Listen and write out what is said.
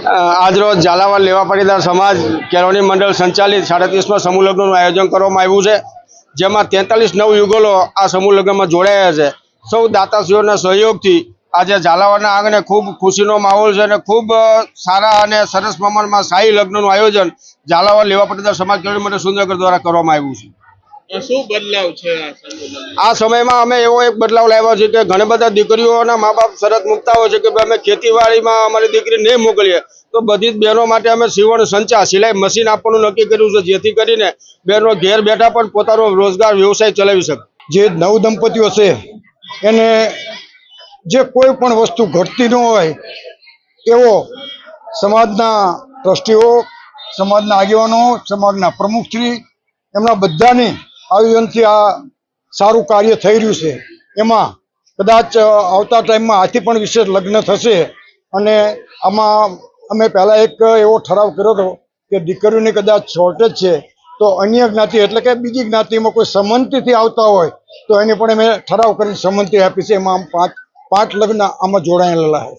આજરોજ ઝાલાવાડ લેવા પાટીદાર સમાજ કેળવણી મંડળ સંચાલિત 37મા સમૂહ લગ્નનું આયોજન કરવામાં આવ્યું છે, જેમાં 43 નવયુગલો આ સમૂહ લગ્નમાં જોડાયા છે। સૌ દાતાશ્રીઓના સહયોગથી આજે ઝાલાવાડના આંગણે ખૂબ ખુશીનો માહોલ છે અને ખૂબ સારા અને સરસ પ્રમાણમાં શાહી લગ્નનું આયોજન ઝાલાવાડ લેવા પાટીદાર સમાજ કેળવણી મંડળ સુંદરગઢ દ્વારા કરવામાં આવ્યું છે। શું બદલાવ છે આ સમયમાં અમે એવો એક બદલાવ લાવ્યા છે કે ઘણી બધા દીકરીઓના મા બાપ શરત મૂકતા હોય છે કે અમે ખેતીવાડીમાં અમારી દીકરી નહીં મોકલીએ, તો બધી જ બહેનો માટે અમે સીવણ સંચા સિલાઈ મશીન આપવાનું નક્કી કર્યું છે, જેથી કરીને બહેનો ઘેર બેઠા પણ પોતાનો રોજગાર વ્યવસાય ચલાવી શકે। જે નવ દંપતીઓ છે એને જે કોઈ પણ વસ્તુ ઘટતી ન હોય એવો સમાજના ટ્રસ્ટીઓ, સમાજના આગેવાનો, સમાજના પ્રમુખશ્રી એમના બધાની આયોજનથી આ સારું કાર્ય થઈ રહ્યું છે। એમાં કદાચ આવતા ટાઈમમાં આથી પણ વિશેષ લગ્ન થશે અને આમાં અમે પહેલાં એક એવો ઠરાવ કર્યો હતો કે દીકરીઓની કદાચ શોર્ટેજ છે તો અન્ય જ્ઞાતિ એટલે કે બીજી જ્ઞાતિમાં કોઈ સંમતિથી આવતા હોય તો એની પણ અમે ઠરાવ કરીને સંમતિ આપી છે। એમાં પાંચ લગ્ન આમાં જોડાયેલા છે।